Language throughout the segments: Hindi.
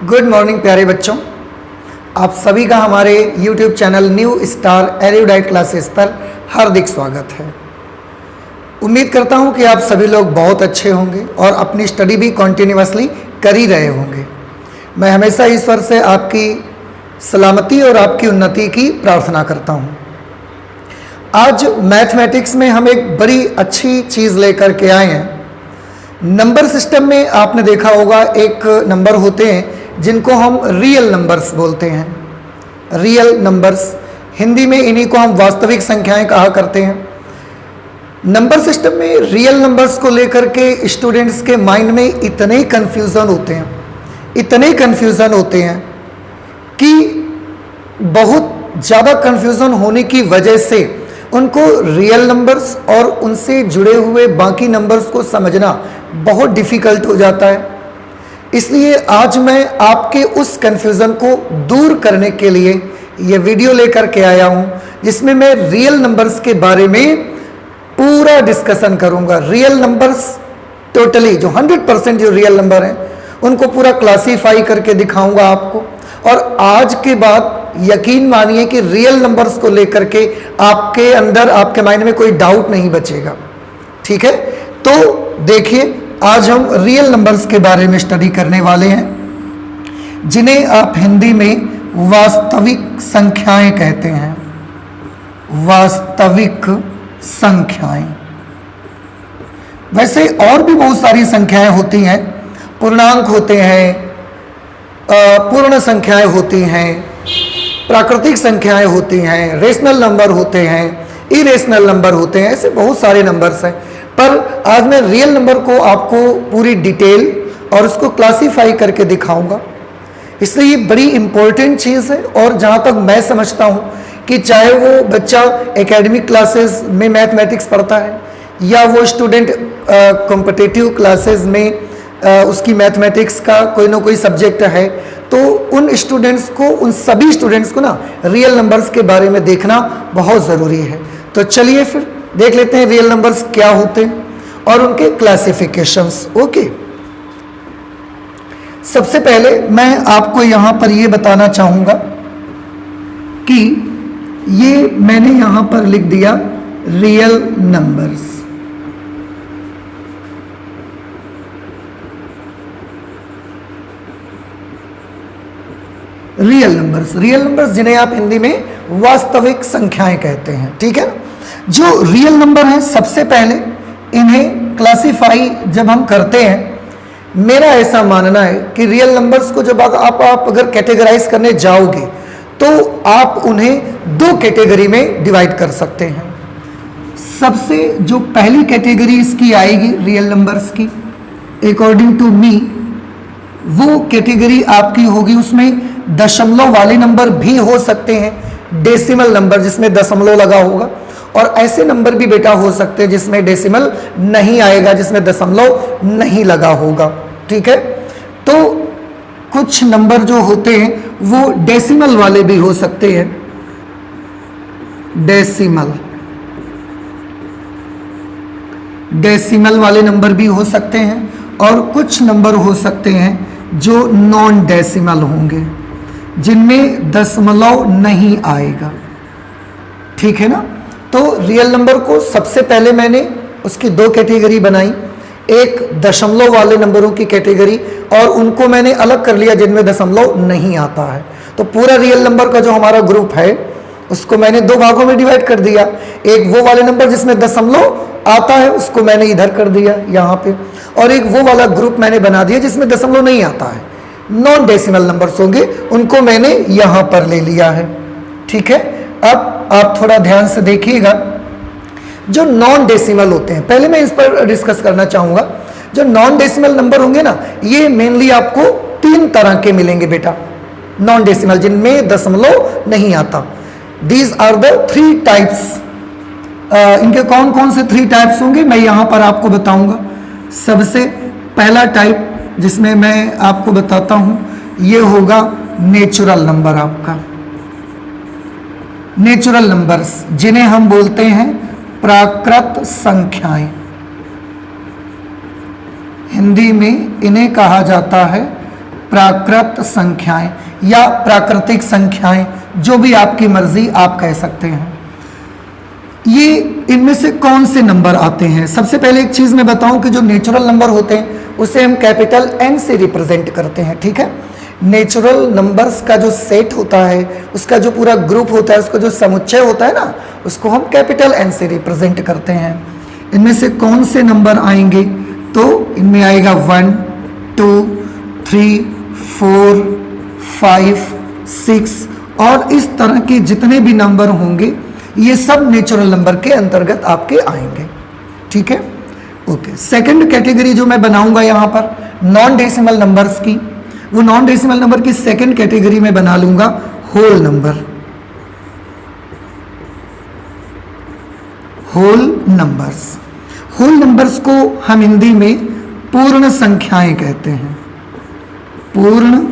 गुड मॉर्निंग प्यारे बच्चों, आप सभी का हमारे YouTube channel new star erudite classes पर हार्दिक स्वागत है। उम्मीद करता हूं कि आप सभी लोग बहुत अच्छे होंगे और अपनी स्टडी भी कॉन्टिन्यूसली कर ही रहे होंगे। मैं हमेशा ईश्वर से आपकी सलामती और आपकी उन्नति की प्रार्थना करता हूं। आज मैथमेटिक्स में हम एक बड़ी अच्छी चीज़ लेकर के आए हैं। नंबर सिस्टम में आपने देखा होगा एक नंबर होते हैं जिनको हम रियल नंबर्स बोलते हैं। रियल नंबर्स हिंदी में इन्हीं को हम वास्तविक संख्याएं कहा करते हैं। नंबर सिस्टम में रियल नंबर्स को लेकर के स्टूडेंट्स के माइंड में इतने कन्फ्यूज़न होते हैं कि बहुत ज़्यादा कन्फ्यूज़न होने की वजह से उनको रियल नंबर्स और उनसे जुड़े हुए बाकी नंबर्स को समझना बहुत डिफ़िकल्ट हो जाता है। इसलिए आज मैं आपके उस कन्फ्यूज़न को दूर करने के लिए ये वीडियो लेकर के आया हूँ, जिसमें मैं रियल नंबर्स के बारे में पूरा डिस्कशन करूँगा। रियल नंबर्स टोटली जो 100% जो रियल नंबर हैं उनको पूरा क्लासीफाई करके दिखाऊंगा आपको। और आज के बाद यकीन मानिए कि रियल नंबर्स को लेकर के आपके अंदर, आपके माइंड में कोई डाउट नहीं बचेगा। ठीक है, तो देखिए आज हम रियल नंबर्स के बारे में स्टडी करने वाले हैं, जिन्हें आप हिंदी में वास्तविक संख्याएं कहते हैं। वास्तविक संख्याएं। वैसे और भी बहुत सारी संख्याएं होती हैं, पूर्णांक होते हैं, पूर्ण संख्याएं होती हैं, प्राकृतिक संख्याएं होती हैं, रेशनल नंबर होते हैं, इरेशनल नंबर होते हैं, ऐसे बहुत सारे नंबर्स हैं। पर आज मैं रियल नंबर को आपको पूरी डिटेल और उसको क्लासीफाई करके दिखाऊंगा। इसलिए ये बड़ी इम्पोर्टेंट चीज़ है। और जहाँ तक मैं समझता हूँ कि चाहे वो बच्चा एकेडमिक क्लासेस में मैथमेटिक्स पढ़ता है या वो स्टूडेंट कॉम्पिटिटिव क्लासेस में उसकी मैथमेटिक्स का कोई ना कोई सब्जेक्ट है, तो उन स्टूडेंट्स को, उन सभी स्टूडेंट्स को ना रियल नंबर्स के बारे में देखना बहुत ज़रूरी है। तो चलिए फिर देख लेते हैं रियल नंबर्स क्या होते हैं और उनके क्लासिफिकेशंस। ओके, सबसे पहले मैं आपको यहाँ पर ये बताना चाहूँगा कि ये मैंने यहाँ पर लिख दिया रियल नंबर्स। रियल नंबर्स जिन्हें आप हिंदी में वास्तविक संख्याएं कहते हैं। ठीक है, जो रियल नंबर हैं सबसे पहले इन्हें क्लासीफाई जब हम करते हैं, मेरा ऐसा मानना है कि रियल नंबर्स को जब आप अगर कैटेगराइज करने जाओगे तो आप उन्हें दो कैटेगरी में डिवाइड कर सकते हैं। सबसे जो पहली कैटेगरी इसकी आएगी रियल नंबर्स की, अकॉर्डिंग टू मी, वो कैटेगरी आपकी होगी, उसमें दशमलव वाले नंबर भी हो सकते हैं, डेसिमल नंबर जिसमें दशमलव लगा होगा, और ऐसे नंबर भी बेटा हो सकते हैं जिसमें डेसिमल नहीं आएगा, जिसमें दशमलव नहीं लगा होगा। ठीक है, तो कुछ नंबर जो होते हैं वो डेसिमल वाले भी हो सकते हैं, डेसिमल वाले नंबर भी हो सकते हैं, और कुछ नंबर हो सकते हैं जो नॉन डेसिमल होंगे, जिनमें दशमलव नहीं आएगा। ठीक है ना, तो रियल नंबर को सबसे पहले मैंने उसकी दो कैटेगरी बनाई, एक दशमलव वाले नंबरों की कैटेगरी, और उनको मैंने अलग कर लिया जिनमें दशमलव नहीं आता है। तो पूरा रियल नंबर का जो हमारा ग्रुप है उसको मैंने दो भागों में डिवाइड कर दिया। एक वो वाले नंबर जिसमें दशमलव आता है, उसको मैंने इधर कर दिया यहाँ पे, और एक वो वाला ग्रुप मैंने बना दिया जिसमें दशमलव नहीं आता है, नॉन डेसिमल नंबर्स होंगे, उनको मैंने यहाँ पर ले लिया है। ठीक है, अब आप थोड़ा ध्यान से देखिएगा, जो नॉन डेसिमल होते हैं, पहले मैं इस पर डिस्कस करना चाहूँगा। जो नॉन डेसिमल नंबर होंगे ना, ये मेनली आपको तीन तरह के मिलेंगे बेटा, नॉन डेसिमल जिनमें दशमलव नहीं आता। These are the 3 types. इनके कौन कौन से 3 टाइप्स होंगे मैं यहाँ पर आपको बताऊँगा। सबसे पहला टाइप जिसमें मैं आपको बताता हूँ, ये होगा नेचुरल नंबर। आपका नेचुरल नंबर्स जिन्हें हम बोलते हैं प्राकृत संख्याएं, हिंदी में इन्हें कहा जाता है प्राकृत संख्याएं या प्राकृतिक संख्याएं, जो भी आपकी मर्जी आप कह सकते हैं। ये इनमें से कौन से नंबर आते हैं? सबसे पहले एक चीज मैं बताऊं कि जो नेचुरल नंबर होते हैं उसे हम कैपिटल N से रिप्रेजेंट करते हैं, ठीक है। नेचुरल नंबर्स का जो सेट होता है, उसका जो पूरा ग्रुप होता है, उसका जो समुच्चय होता है ना, उसको हम कैपिटल N से रिप्रेजेंट करते हैं। इनमें से कौन से नंबर आएंगे? तो इनमें आएगा 1 2 3 4 5 6 और इस तरह के जितने भी नंबर होंगे ये सब नेचुरल नंबर के अंतर्गत आपके आएंगे, ठीक है। ओके, सेकंड कैटेगरी जो मैं बनाऊंगा यहाँ पर नॉन डेसिमल नंबर्स की, वो नॉन डेसिमल नंबर की सेकंड कैटेगरी में बना लूंगा whole number. Whole numbers, whole numbers को हम हिंदी में पूर्ण संख्याएं कहते हैं। पूर्ण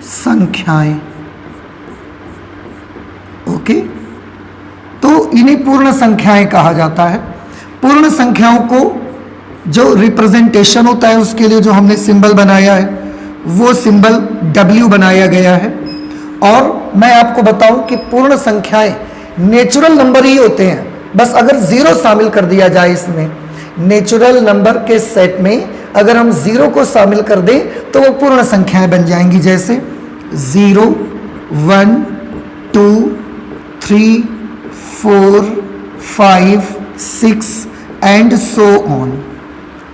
संख्याएं, ओके। तो इन्हें पूर्ण संख्याएं कहा जाता है। पूर्ण संख्याओं को जो रिप्रेजेंटेशन होता है उसके लिए जो हमने सिंबल बनाया है वो सिंबल W बनाया गया है। और मैं आपको बताऊं कि पूर्ण संख्याएं नेचुरल नंबर ही होते हैं, बस अगर जीरो शामिल कर दिया जाए इसमें, नेचुरल नंबर के सेट में अगर हम जीरो को शामिल कर दें तो वो पूर्ण संख्याएं बन जाएंगी। जैसे 0 1 2 3 4 5 6 एंड सो ऑन,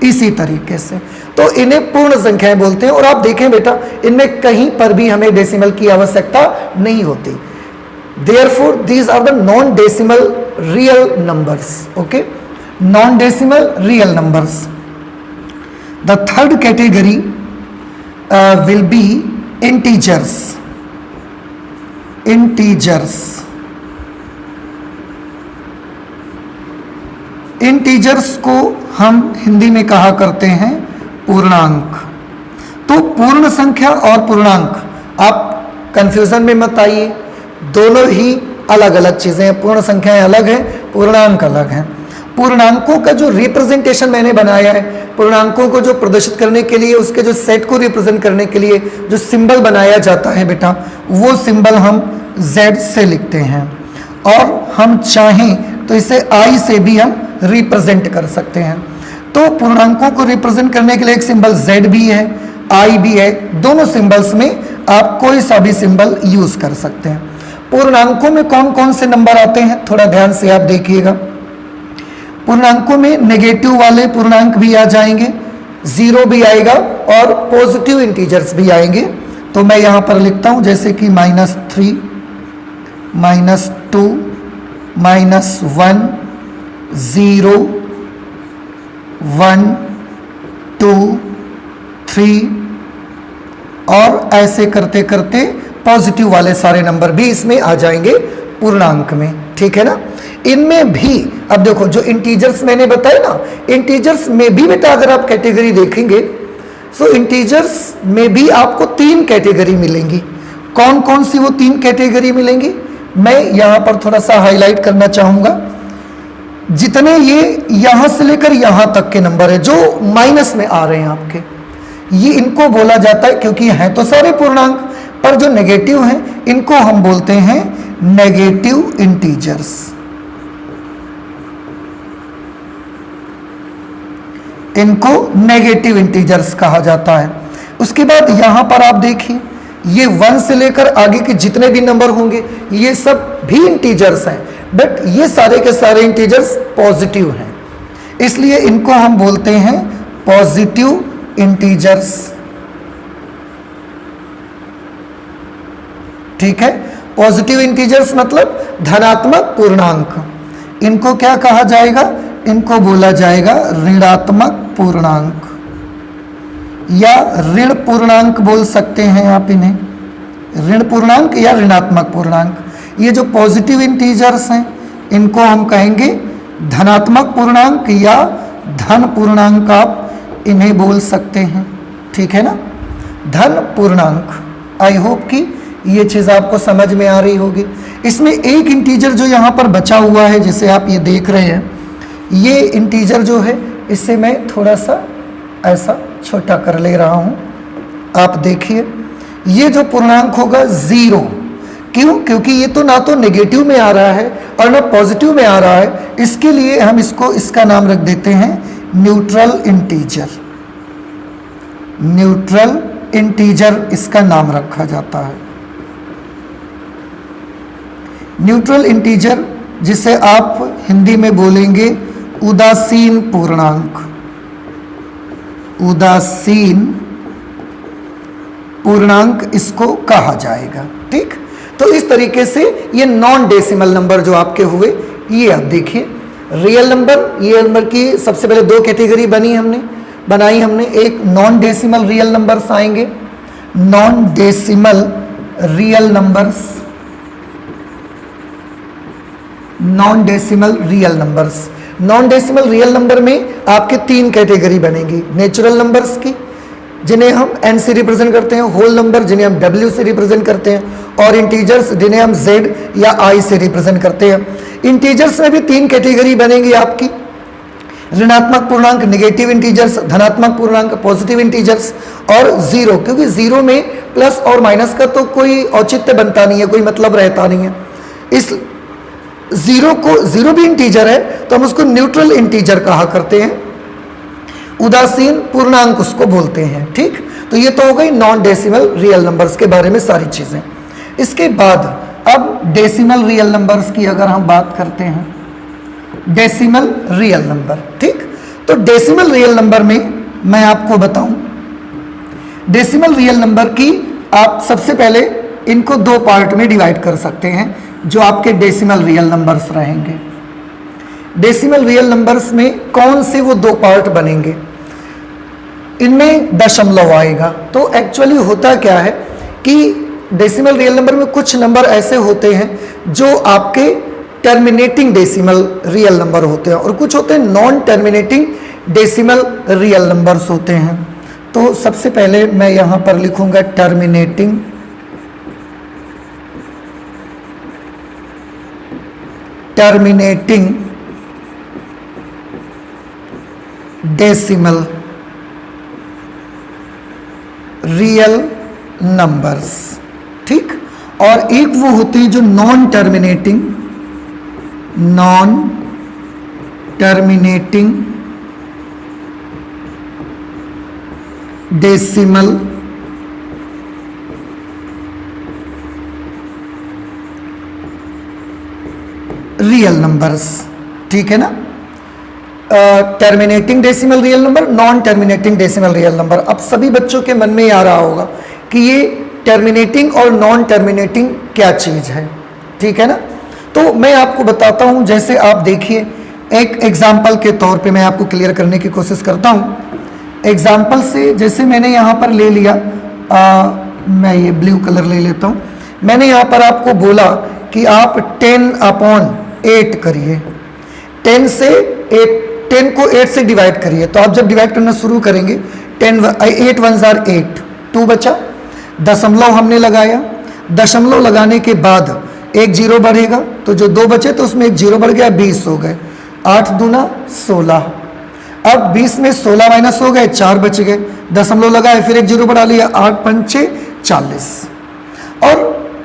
इसी तरीके से। तो इन्हें पूर्ण संख्याएं बोलते हैं। और आप देखें बेटा, इनमें कहीं पर भी हमें डेसिमल की आवश्यकता नहीं होती। Therefore these are the non decimal real numbers, okay, non decimal real numbers. The third category will be integers. Integers, integers को हम हिंदी में कहा करते हैं पूर्णांक। तो पूर्ण संख्या और पूर्णांक आप कंफ्यूजन में मत आइए, दोनों ही अलग अलग चीजें हैं। पूर्ण संख्याएं अलग हैं, पूर्णांक अलग हैं। पूर्णांकों का जो रिप्रेजेंटेशन मैंने बनाया है, पूर्णांकों को जो प्रदर्शित करने के लिए, उसके जो सेट को रिप्रेजेंट करने के लिए जो सिंबल बनाया जाता है बेटा, वो सिंबल हम Z से लिखते हैं। और हम चाहें तो इसे I से भी हम रिप्रेजेंट कर सकते हैं। तो पूर्णांकों को रिप्रेजेंट करने के लिए एक सिंबल Z भी है, I भी है। दोनों सिंबल्स में आप कोई सा भी सिंबल यूज कर सकते हैं। पूर्णांकों में कौन कौन से नंबर आते हैं थोड़ा ध्यान से आप देखिएगा। पूर्णांकों में नेगेटिव वाले पूर्णांक भी आ जाएंगे, जीरो भी आएगा और पॉजिटिव इंटीजर्स भी आएंगे। तो मैं यहां पर लिखता हूं जैसे कि -3 -2 -1 0 1 2 3 और ऐसे करते करते पॉजिटिव वाले सारे नंबर भी इसमें आ जाएंगे पूर्णांक में, ठीक है ना। इनमें भी अब देखो जो इंटीजर्स मैंने बताया ना, इंटीजर्स में भी बेटा अगर आप कैटेगरी देखेंगे तो इंटीजर्स में भी आपको 3 कैटेगरी मिलेंगी। कौन कौन सी वो 3 कैटेगरी मिलेंगी मैं यहां पर थोड़ा सा हाईलाइट करना चाहूंगा। जितने ये यहां से लेकर यहां तक के नंबर है जो माइनस में आ रहे हैं आपके, ये इनको बोला जाता है, क्योंकि हैं तो सारे पूर्णांक पर जो नेगेटिव हैं इनको हम बोलते हैं नेगेटिव इंटीजर्स। इनको नेगेटिव इंटीजर्स कहा जाता है। उसके बाद यहां पर आप देखिए ये 1 से लेकर आगे के जितने भी नंबर होंगे ये सब भी इंटीजर्स हैं, बट ये सारे के सारे इंटीजर्स पॉजिटिव हैं, इसलिए इनको हम बोलते हैं पॉजिटिव इंटीजर्स, ठीक है। पॉजिटिव इंटीजर्स मतलब धनात्मक पूर्णांक। इनको क्या कहा जाएगा, इनको बोला जाएगा ऋणात्मक पूर्णांक या ऋण पूर्णांक बोल सकते हैं आप इन्हें, ऋण पूर्णांक या ऋणात्मक पूर्णांक। ये जो पॉजिटिव इंटीजर्स हैं इनको हम कहेंगे धनात्मक पूर्णांक या धन पूर्णांक, आप इन्हें बोल सकते हैं, ठीक है ना, धन पूर्णांक। आई होप कि ये चीज़ आपको समझ में आ रही होगी। इसमें एक इंटीजर जो यहाँ पर बचा हुआ है जिसे आप ये देख रहे हैं, ये इंटीजर जो है इसे मैं थोड़ा सा ऐसा छोटा कर ले रहा हूँ, आप देखिए। ये जो पूर्णांक होगा 0। क्यों? क्योंकि ये तो ना तो नेगेटिव में आ रहा है और ना पॉजिटिव में आ रहा है, इसके लिए हम इसको इसका नाम रख देते हैं न्यूट्रल इंटीजर। न्यूट्रल इंटीजर इसका नाम रखा जाता है। न्यूट्रल इंटीजर जिसे आप हिंदी में बोलेंगे उदासीन पूर्णांक। उदासीन पूर्णांक इसको कहा जाएगा। ठीक, तो इस तरीके से ये नॉन डेसिमल नंबर जो आपके हुए, ये आप देखिए रियल नंबर, रियल नंबर की सबसे पहले दो कैटेगरी बनाई हमने। एक नॉन डेसिमल रियल नंबर्स आएंगे, non decimal real numbers, non decimal real numbers. Non decimal real number में आपके तीन कैटेगरी बनेगी, नेचुरल नंबर्स की जिन्हें हम n से रिप्रेजेंट करते हैं, होल नंबर जिन्हें हम w से रिप्रेजेंट करते हैं, और इंटीजर्स जिन्हें हम z या i से रिप्रेजेंट करते हैं। इंटीजर्स में भी तीन कैटेगरी बनेगी आपकी, ऋणात्मक पूर्णांक नेगेटिव इंटीजर्स, धनात्मक पूर्णांक पॉजिटिव इंटीजर्स, और जीरो, क्योंकि जीरो में प्लस और माइनस का तो कोई औचित्य बनता नहीं है, कोई मतलब रहता नहीं है। इस जीरो भी इंटीजर है तो हम उसको न्यूट्रल इंटीजर कहा करते हैं, उदासीन पूर्णांक उसको बोलते हैं। ठीक, तो ये तो हो गई नॉन डेसिमल रियल नंबर्स के बारे में सारी चीजें। इसके बाद अब डेसिमल रियल नंबर्स की अगर हम बात करते हैं, डेसिमल रियल नंबर। ठीक, तो डेसिमल रियल नंबर में मैं आपको बताऊं, डेसिमल रियल नंबर की आप सबसे पहले इनको दो पार्ट में डिवाइड कर सकते हैं जो आपके डेसिमल रियल नंबर्स रहेंगे। डेसिमल रियल नंबर्स में कौन से वो दो पार्ट बनेंगे, इनमें दशमलव आएगा। तो एक्चुअली होता क्या है कि डेसिमल रियल नंबर में कुछ नंबर ऐसे होते हैं जो आपके टर्मिनेटिंग डेसिमल रियल नंबर होते हैं, और कुछ होते हैं non terminating decimal real numbers होते हैं। तो सबसे पहले मैं यहां पर लिखूंगा टर्मिनेटिंग डेसिमल रियल नंबर्स। ठीक, और एक वो होती है जो non terminating decimal real numbers. ठीक है ना, terminating decimal real number, non terminating decimal real number. अब सभी बच्चों के मन में ये आ रहा होगा कि ये टर्मिनेटिंग और नॉन टर्मिनेटिंग क्या चीज है। ठीक है ना, तो मैं आपको बताता हूं। जैसे आप देखिए, एक एग्जाम्पल के तौर पे मैं आपको क्लियर करने की कोशिश करता हूं। एग्जाम्पल से जैसे मैंने यहां पर ले लिया, मैं ये ब्लू कलर ले लेता हूं। मैंने यहां पर आपको बोला कि आप 10/8 करिए, 10 को 8 से डिवाइड करिए। तो आप जब डिवाइड करना शुरू करेंगे, 8 1 जार 8, 2 बचा, दशमलव हमने लगाया, दशमलव लगाने के बाद एक जीरो बढ़ेगा, तो जो 2 बचे तो उसमें एक जीरो बढ़ गया, 20 हो गए, 8 दूना 16। अब 20 में 16 माइनस हो गए, 4 बच गए, दशमलव लगाए, फिर एक जीरो बढ़ा लिया, 8 पंचे 40। और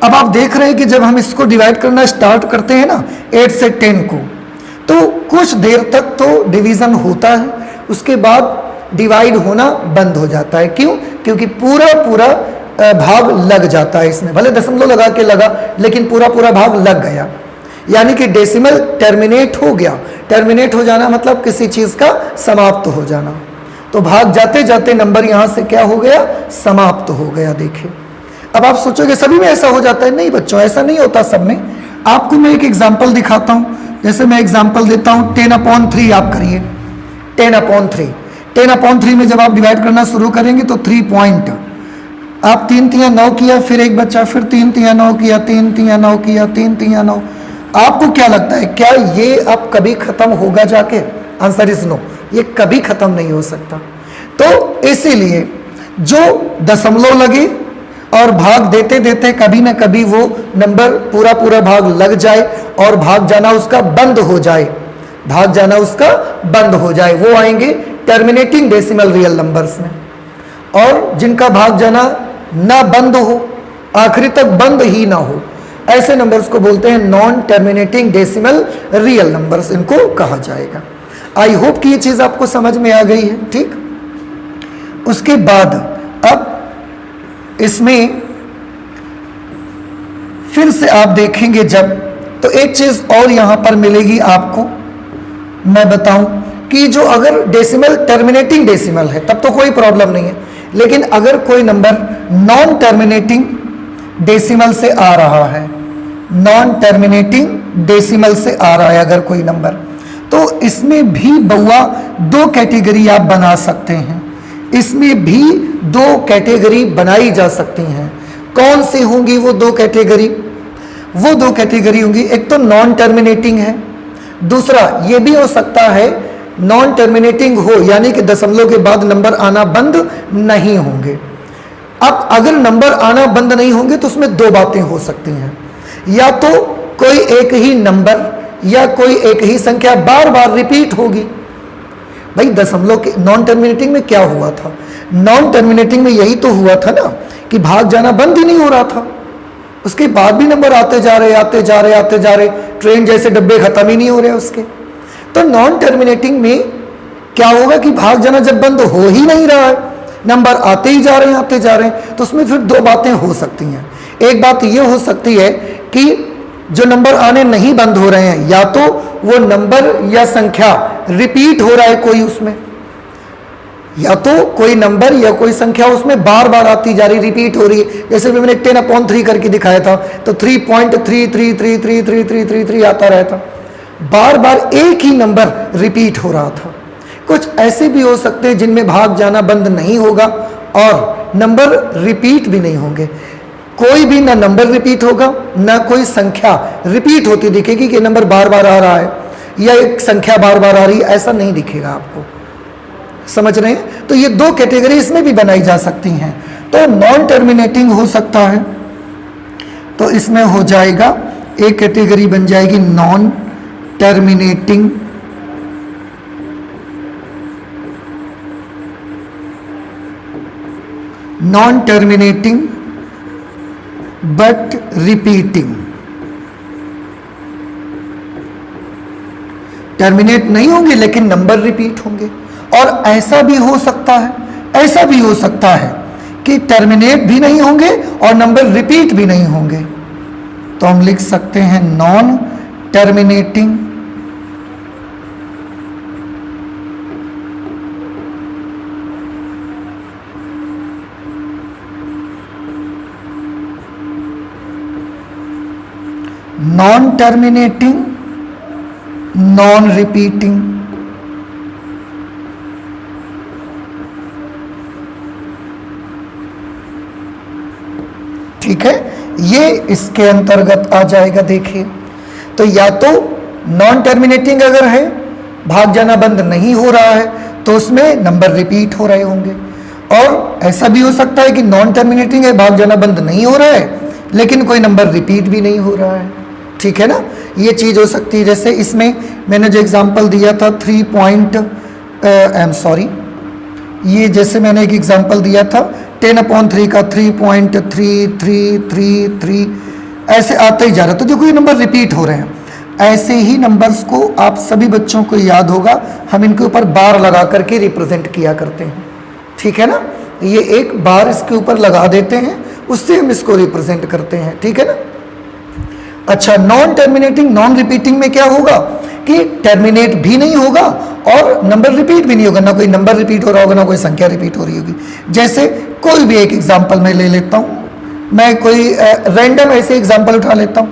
अब आप देख रहे हैं कि जब हम इसको डिवाइड करना स्टार्ट करते हैं ना 8 से 10 को, तो कुछ देर तक तो डिवीजन होता है, उसके बाद डिवाइड होना बंद हो जाता है। क्यों? क्योंकि पूरा भाग लग जाता है इसमें, भले दशमलव लगा के लगा लेकिन पूरा भाग लग गया, यानी कि डेसिमल टर्मिनेट हो गया। टर्मिनेट हो जाना मतलब किसी चीज का समाप्त हो जाना। तो भाग जाते जाते नंबर यहां से क्या हो गया, समाप्त हो गया। देखिए, अब आप सोचोगे सभी में ऐसा हो जाता है, नहीं बच्चों, ऐसा नहीं होता सब में। आपको मैं एक एग्जाम्पल दिखाता हूं। जैसे मैं एग्जाम्पल देता हूं, 10/3 आप करिए, 10/3 में जब आप डिवाइड करना शुरू करेंगे तो 3 पॉइंट, आप 3 3 9 किया, फिर एक बच्चा, फिर 3 3 9 किया, 3 3 9 किया, 3 3 9। आपको क्या लगता है, क्या ये अब कभी खत्म होगा जाके? आंसर इज नो, ये कभी खत्म नहीं हो सकता। तो इसीलिए जो दशमलव लगे और भाग देते देते कभी ना कभी वो नंबर पूरा भाग लग जाए और भाग जाना उसका बंद हो जाए, वो आएंगे टर्मिनेटिंग डेसिमल रियल नंबर्स में। और जिनका भाग जाना ना बंद हो, आखिरी तक बंद ही ना हो, ऐसे नंबर्स को बोलते हैं non terminating decimal real numbers, इनको कहा जाएगा। आई होप कि ये चीज आपको समझ में आ गई है। ठीक, उसके बाद अब इसमें फिर से आप देखेंगे जब, तो एक चीज और यहां पर मिलेगी आपको, मैं बताऊं कि जो अगर डेसिमल टर्मिनेटिंग डेसिमल है तब तो कोई प्रॉब्लम नहीं है, लेकिन अगर कोई नंबर नॉन टर्मिनेटिंग डेसिमल से आ रहा है, नॉन टर्मिनेटिंग डेसिमल से आ रहा है अगर कोई नंबर, तो इसमें भी बउआ दो कैटेगरी आप बना सकते हैं, इसमें भी दो कैटेगरी बनाई जा सकती हैं। कौन सी होंगी वो दो कैटेगरी? वो दो कैटेगरी होंगी, एक तो नॉन टर्मिनेटिंग है, दूसरा ये भी हो सकता है नॉन टर्मिनेटिंग हो, यानी कि दशमलव के बाद नंबर आना बंद नहीं होंगे। अब अगर नंबर आना बंद नहीं होंगे तो उसमें दो बातें हो सकती हैं, या तो कोई एक ही नंबर या कोई एक ही संख्या बार बार रिपीट होगी। भाई दशमलव के नॉन टर्मिनेटिंग में क्या हुआ था? नॉन टर्मिनेटिंग में यही तो हुआ था ना कि भाग जाना बंद ही नहीं हो रहा था, उसके बाद भी नंबर आते जा रहे आते जा रहे आते जा रहे, ट्रेन जैसे डब्बे खत्म ही नहीं हो रहे उसके। तो नॉन टर्मिनेटिंग में क्या होगा कि भाग जाना जब बंद हो ही नहीं रहा है, नंबर आते ही जा रहे हैं आते जा रहे हैं, तो उसमें फिर दो बातें हो सकती हैं। एक बात ये हो सकती है कि जो नंबर आने नहीं बंद हो रहे हैं, या तो वो नंबर या संख्या रिपीट हो रहा है कोई उसमें, या तो कोई नंबर या कोई संख्या उसमें बार बार आती जा रही, रिपीट हो रही है। जैसे भी मैंने 10/3 करके दिखाया था, तो 3.33333333 आता रहता, बार बार एक ही नंबर रिपीट हो रहा था। कुछ ऐसे भी हो सकते हैं जिनमें भाग जाना बंद नहीं होगा और नंबर रिपीट भी नहीं होंगे, कोई भी ना नंबर रिपीट होगा ना कोई संख्या रिपीट होती दिखेगी कि नंबर बार बार आ रहा है या एक संख्या बार बार आ रही है, ऐसा नहीं दिखेगा आपको। समझ रहे हैं? तो ये दो कैटेगरी इसमें भी बनाई जा सकती हैं। तो नॉन टर्मिनेटिंग हो सकता है, तो इसमें हो जाएगा एक कैटेगरी बन जाएगी non terminating, non terminating but repeating. Terminate नहीं होंगे लेकिन नंबर रिपीट होंगे। और ऐसा भी हो सकता है, ऐसा भी हो सकता है कि टर्मिनेट भी नहीं होंगे और नंबर रिपीट भी नहीं होंगे। तो हम लिख सकते हैं non terminating non terminating non repeating. ठीक है, ये इसके अंतर्गत आ जाएगा। देखिए, तो या तो नॉन टर्मिनेटिंग अगर है, भाग जाना बंद नहीं हो रहा है, तो उसमें नंबर रिपीट हो रहे होंगे। और ऐसा भी हो सकता है कि नॉन टर्मिनेटिंग है, भाग जाना बंद नहीं हो रहा है, लेकिन कोई नंबर रिपीट भी नहीं हो रहा है। ठीक है ना, ये चीज हो सकती है। जैसे इसमें मैंने जो एग्जांपल दिया था ये जैसे मैंने एक एग्जांपल दिया था 10/3 का 3.3333 ऐसे आते ही जा रहा है। तो देखो ये नंबर रिपीट हो रहे हैं। ऐसे ही नंबर्स को आप सभी बच्चों को याद होगा, हम इनके ऊपर बार लगा करके रिप्रेजेंट किया करते हैं। ठीक है ना, ये एक बार इसके ऊपर लगा देते हैं, उससे हम इसको रिप्रेजेंट करते हैं। ठीक है ना। अच्छा, नॉन टर्मिनेटिंग नॉन रिपीटिंग में क्या होगा कि टर्मिनेट भी नहीं होगा और नंबर रिपीट भी नहीं होगा, ना कोई नंबर रिपीट हो रहा होगा, ना कोई संख्या रिपीट हो रही होगी। जैसे कोई भी एक एग्जांपल मैं ले लेता हूँ, मैं कोई रैंडम ऐसे एग्जांपल उठा लेता हूँ,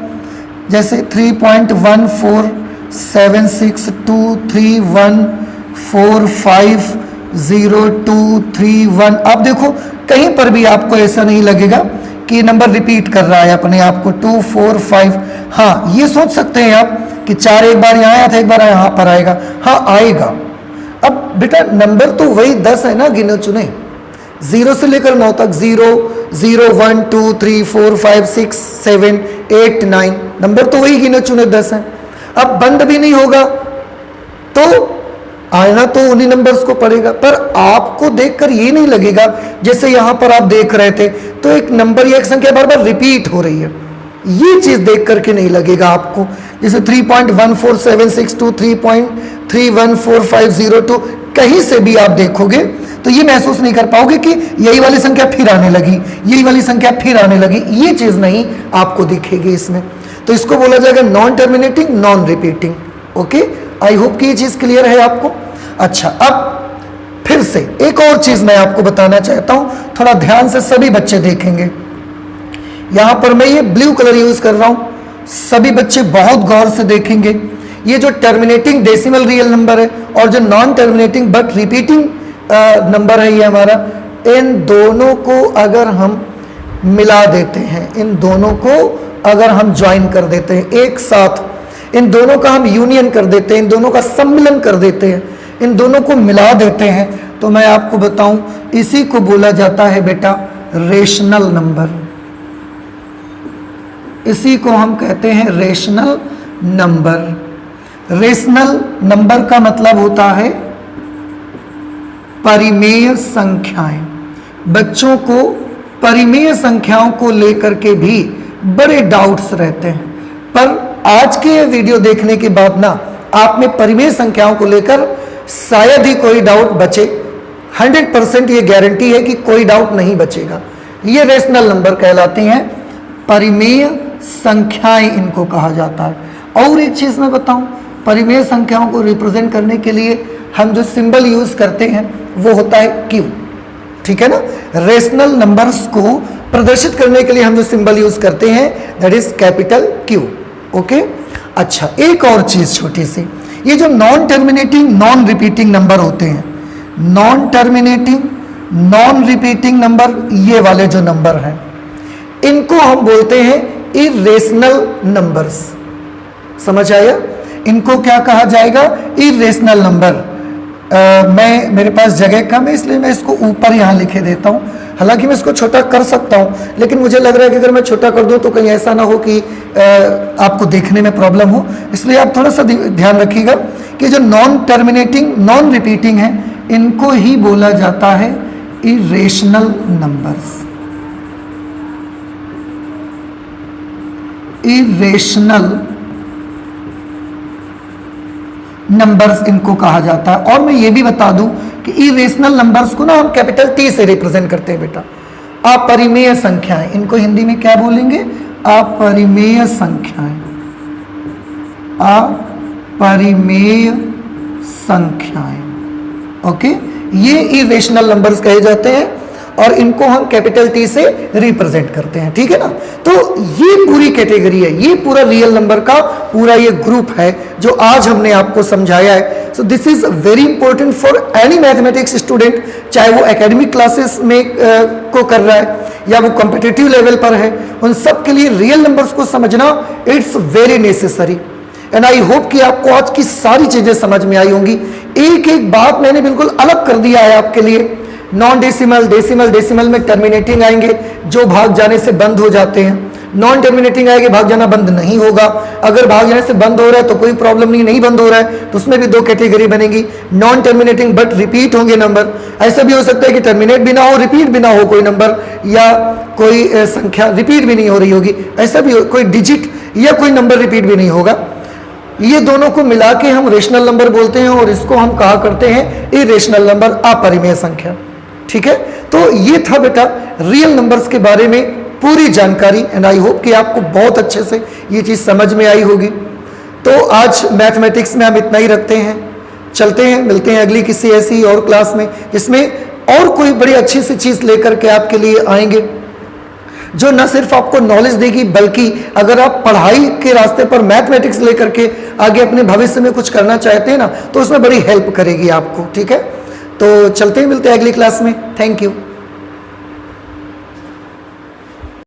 जैसे 3.1476231450231। आप देखो कहीं पर भी आपको ऐसा नहीं लगेगा कि नंबर रिपीट कर रहा है अपने आप को 245। हाँ, ये सोच सकते हैं आप कि 4 एक बार यहाँ आया था, एक बार यहाँ पर आएगा। हाँ आएगा। अब बेटा नंबर तो वही 10 है ना, गिने चुने 0 से लेकर 9 तक, 0 0 1 2 3 4 5 6 7 8 9 नंबर तो वही गिने चुने 10 है। अब बंद भी नहीं होगा तो आना तो उन्हीं नंबर्स को पड़ेगा, पर आपको देखकर ये नहीं लगेगा जैसे यहां पर आप देख रहे थे तो एक नंबर या एक संख्या बार बार रिपीट हो रही है, ये चीज देख करके नहीं लगेगा आपको। जैसे 3.14762 3.314502 कहीं से भी आप देखोगे तो ये महसूस नहीं कर पाओगे कि यही वाली संख्या फिर आने लगी, यही वाली संख्या फिर आने लगी, ये चीज नहीं आपको दिखेगी इसमें। तो इसको बोला जाएगा non terminating non repeating. Okay, I hope कि ये चीज क्लियर है आपको। अच्छा, अब फिर से एक और चीज मैं आपको बताना चाहता हूं, थोड़ा ध्यान से सभी बच्चे देखेंगे। यहां पर मैं ये ब्लू कलर यूज कर रहा हूं, सभी बच्चे बहुत गौर से देखेंगे। ये जो टर्मिनेटिंग डेसिमल रियल नंबर है और जो non terminating but repeating number है ये हमारा, इन दोनों को अगर हम मिला देते हैं, इन दोनों को अगर हम ज्वाइन कर देते हैं एक साथ, इन दोनों का हम यूनियन कर देते हैं, इन दोनों का सम्मिलन कर देते हैं, इन दोनों को मिला देते हैं, तो मैं आपको बताऊं इसी को बोला जाता है बेटा रेशनल नंबर। इसी को हम कहते हैं रेशनल नंबर। रेशनल नंबर का मतलब होता है परिमेय संख्याएं। बच्चों को परिमेय संख्याओं को लेकर के भी बड़े डाउट्स रहते हैं, पर आज के ये वीडियो देखने के बाद ना आप में परिमेय संख्याओं को लेकर शायद ही कोई डाउट बचे। 100% ये गारंटी है कि कोई डाउट नहीं बचेगा। ये रेशनल नंबर कहलाते हैं, परिमेय संख्याएं इनको कहा जाता है। और एक चीज मैं बताऊं, परिमेय संख्याओं को रिप्रेजेंट करने के लिए हम जो सिंबल यूज करते हैं वो होता है क्यू, ठीक है ना। रेशनल नंबर्स को प्रदर्शित करने के लिए हम जो सिंबल यूज करते हैं that is capital Q. Okay, अच्छा एक और चीज छोटी सी, ये जो non terminating non repeating number होते हैं, non terminating non repeating number, ये वाले जो नंबर हैं इनको हम बोलते हैं इरेशनल नंबर्स। समझ आया? इनको क्या कहा जाएगा? Irrational number. मेरे पास जगह कम है इसलिए मैं इसको ऊपर यहाँ लिखे देता हूँ। हालांकि मैं इसको छोटा कर सकता हूँ, लेकिन मुझे लग रहा है कि अगर मैं छोटा कर दूँ तो कहीं ऐसा ना हो कि आपको देखने में प्रॉब्लम हो, इसलिए आप थोड़ा सा ध्यान रखिएगा कि जो नॉन टर्मिनेटिंग नॉन रिपीटिंग है इनको ही बोला जाता है इरेशनल नंबर्स। इरेशनल नंबर्स इनको कहा जाता है। और मैं ये भी बता दूं कि इरेशनल नंबर्स को ना हम कैपिटल टी से रिप्रेजेंट करते हैं बेटा। अपरिमेय संख्याएं, इनको हिंदी में क्या बोलेंगे? अपरिमेय संख्याएं। अपरिमेय संख्याएं। ओके, ये इरेशनल नंबर्स कहे जाते हैं और इनको हम कैपिटल टी से रिप्रेजेंट करते हैं, ठीक है ना। तो ये पूरी कैटेगरी है, ये पूरा रियल नंबर का पूरा ये ग्रुप है जो आज हमने आपको समझाया है। So this is very important for any mathematics student, चाहे वो एकेडमिक क्लासेस में को कर रहा है या वो कॉम्पिटिटिव लेवल पर है, उन सब के लिए रियल नंबर्स को समझना it's very necessary. And I hope कि आपको आज की सारी चीजें समझ में आई होंगी। एक एक बात मैंने बिल्कुल अलग कर दिया है आपके लिए। नॉन डेसिमल, डेसिमल, डेसिमल में टर्मिनेटिंग आएंगे जो भाग जाने से बंद हो जाते हैं, नॉन टर्मिनेटिंग आएंगे भाग जाना बंद नहीं होगा। अगर भाग जाने से बंद हो रहा है तो कोई प्रॉब्लम नहीं, नहीं बंद हो रहा है तो उसमें भी दो कैटेगरी बनेगी, नॉन टर्मिनेटिंग बट रिपीट होंगे नंबर। ऐसा भी हो सकता है कि टर्मिनेट भी ना हो, रिपीट भी ना हो कोई नंबर, या कोई संख्या रिपीट भी नहीं हो रही होगी, ऐसा भी कोई डिजिट या कोई नंबर रिपीट भी नहीं होगा। ये दोनों को मिला के हम रेशनल नंबर बोलते हैं और इसको हम कहा करते हैं इरेशनल नंबर, अपरिमेय संख्या, ठीक है। तो ये था बेटा रियल नंबर्स के बारे में पूरी जानकारी। एंड आई होप कि आपको बहुत अच्छे से ये चीज समझ में आई होगी। तो आज मैथमेटिक्स में हम इतना ही रखते हैं, चलते हैं, मिलते हैं अगली किसी ऐसी और क्लास में जिसमें और कोई बड़ी अच्छी सी चीज लेकर के आपके लिए आएंगे जो न सिर्फ आपको नॉलेज देगी बल्कि अगर आप पढ़ाई के रास्ते पर मैथमेटिक्स लेकर के आगे अपने भविष्य में कुछ करना चाहते हैं ना तो उसमें बड़ी हेल्प करेगी आपको, ठीक है। तो चलते हैं, मिलते हैं अगली क्लास में। Thank you.